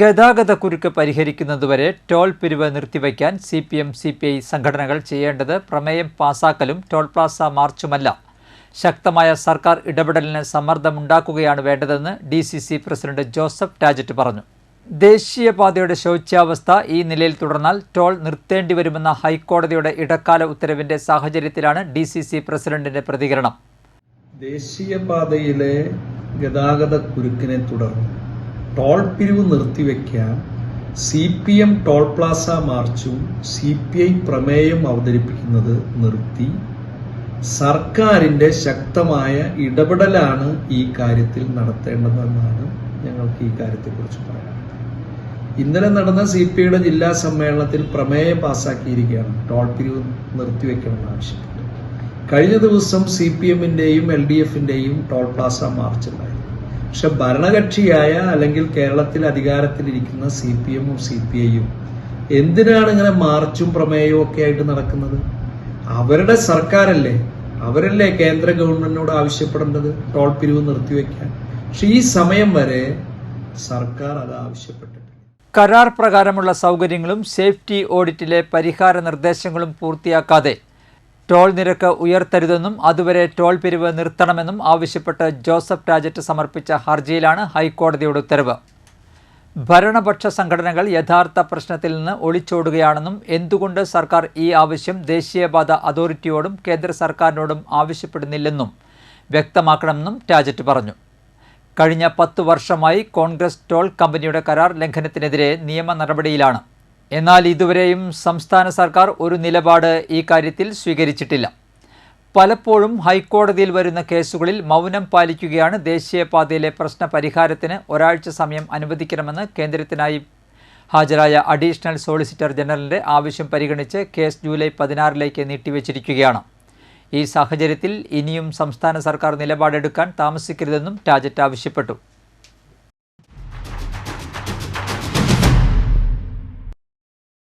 ഗതാഗതക്കുരുക്ക് പരിഹരിക്കുന്നതുവരെ ടോൾ പിരിവ് നിർത്തിവയ്ക്കാൻ CPM, CPI സംഘടനകൾ ചെയ്യേണ്ടത് പ്രമേയം പാസാക്കലും ടോൾ പ്ലാസ മാർച്ചുമല്ല. ശക്തമായ സർക്കാർ ഇടപെടലിന് സമ്മർദ്ദമുണ്ടാക്കുകയാണ് വേണ്ടതെന്ന് DCC പ്രസിഡന്റ് ജോസഫ് ടാജറ്റ് പറഞ്ഞു. ദേശീയപാതയുടെ ശോച്യാവസ്ഥ ഈ നിലയിൽ തുടർന്നാൽ ടോൾ നിർത്തേണ്ടിവരുമെന്ന ഹൈക്കോടതിയുടെ ഇടക്കാല ഉത്തരവിന്റെ സാഹചര്യത്തിലാണ് DCC പ്രസിഡന്റിന്റെ പ്രതികരണം. ദേശീയപാതയിലെ ഗതാഗതക്കുരുക്കിനെ തുടർന്ന് ടോൾ പിരിവ് നിർത്തിവെക്കാൻ CPM ടോൾ പ്ലാസ മാർച്ചും CPI പ്രമേയം അവതരിപ്പിക്കുന്നത് നിർത്തി സർക്കാരിൻ്റെ ശക്തമായ ഇടപെടലാണ് ഈ കാര്യത്തിൽ നടത്തേണ്ടതെന്നാണ് ഞങ്ങൾക്ക് ഈ കാര്യത്തെക്കുറിച്ച് പറയാനുള്ളത്. ഇന്നലെ നടന്ന CPIയുടെ ജില്ലാ സമ്മേളനത്തിൽ പ്രമേയം പാസ്സാക്കിയിരിക്കുകയാണ് ടോൾ പിരിവ് നിർത്തിവെക്കണമെന്ന് ആവശ്യപ്പെട്ട്. കഴിഞ്ഞ ദിവസം CPMന്റെയും LDFന്റെയും ടോൾ പ്ലാസ മാർച്ച് ഉണ്ടായി. പക്ഷെ ഭരണകക്ഷിയായ അല്ലെങ്കിൽ കേരളത്തിൽ അധികാരത്തിലിരിക്കുന്ന CPMഉം CPIയും എന്തിനാണ് ഇങ്ങനെ മാർച്ചും പ്രമേയവും ഒക്കെ ആയിട്ട് നടക്കുന്നത്? അവരുടെ സർക്കാരല്ലേ, അവരല്ലേ കേന്ദ്ര ഗവൺമെന്റിനോട് ആവശ്യപ്പെടേണ്ടത് ടോൾ പിരിവ് നിർത്തിവെക്കാൻ. പക്ഷെ ഈ സമയം വരെ സർക്കാർ അത് ആവശ്യപ്പെട്ടിട്ടില്ല. കരാർ പ്രകാരമുള്ള സൗകര്യങ്ങളും സേഫ്റ്റി ഓഡിറ്റിലെ പരിഹാര നിർദ്ദേശങ്ങളും പൂർത്തിയാക്കാതെ ടോൾ നിരക്ക് ഉയർത്തരുതെന്നും അതുവരെ ടോൾ പിരിവ് നിർത്തണമെന്നും ആവശ്യപ്പെട്ട് ജോസഫ് ടാജറ്റ് സമർപ്പിച്ച ഹർജിയിലാണ് ഹൈക്കോടതിയുടെ ഉത്തരവ്. ഭരണപക്ഷ സംഘടനകൾ യഥാർത്ഥ പ്രശ്നത്തിൽ നിന്ന് ഒളിച്ചോടുകയാണെന്നും എന്തുകൊണ്ട് സർക്കാർ ഈ ആവശ്യം ദേശീയപാത അതോറിറ്റിയോടും കേന്ദ്ര സർക്കാരിനോടും ആവശ്യപ്പെടുന്നില്ലെന്നും വ്യക്തമാക്കണമെന്നും ടാജറ്റ് പറഞ്ഞു. കഴിഞ്ഞ 10 വർഷമായി കോൺഗ്രസ് ടോൾ കമ്പനിയുടെ കരാർ ലംഘനത്തിനെതിരെ നിയമ നടപടിയിലാണ്. എന്നാൽ ഇതുവരെയും സംസ്ഥാന സർക്കാർ ഒരു നിലപാട് ഈ കാര്യത്തിൽ സ്വീകരിച്ചിട്ടില്ല. പലപ്പോഴും ഹൈക്കോടതിയിൽ വരുന്ന കേസുകളിൽ മൗനം പാലിക്കുകയാണ്. ദേശീയപാതയിലെ പ്രശ്ന പരിഹാരത്തിന് ഒരാഴ്ച സമയം അനുവദിക്കണമെന്ന് കേന്ദ്രത്തിനായി ഹാജരായ അഡീഷണൽ സോളിസിറ്റർ ജനറലിൻ്റെ ആവശ്യം പരിഗണിച്ച് കേസ് ജൂലൈ 16 നീട്ടിവച്ചിരിക്കുകയാണ്. ഈ സാഹചര്യത്തിൽ ഇനിയും സംസ്ഥാന സർക്കാർ നിലപാടെടുക്കാൻ താമസിക്കരുതെന്നും ടാജറ്റ് ആവശ്യപ്പെട്ടു.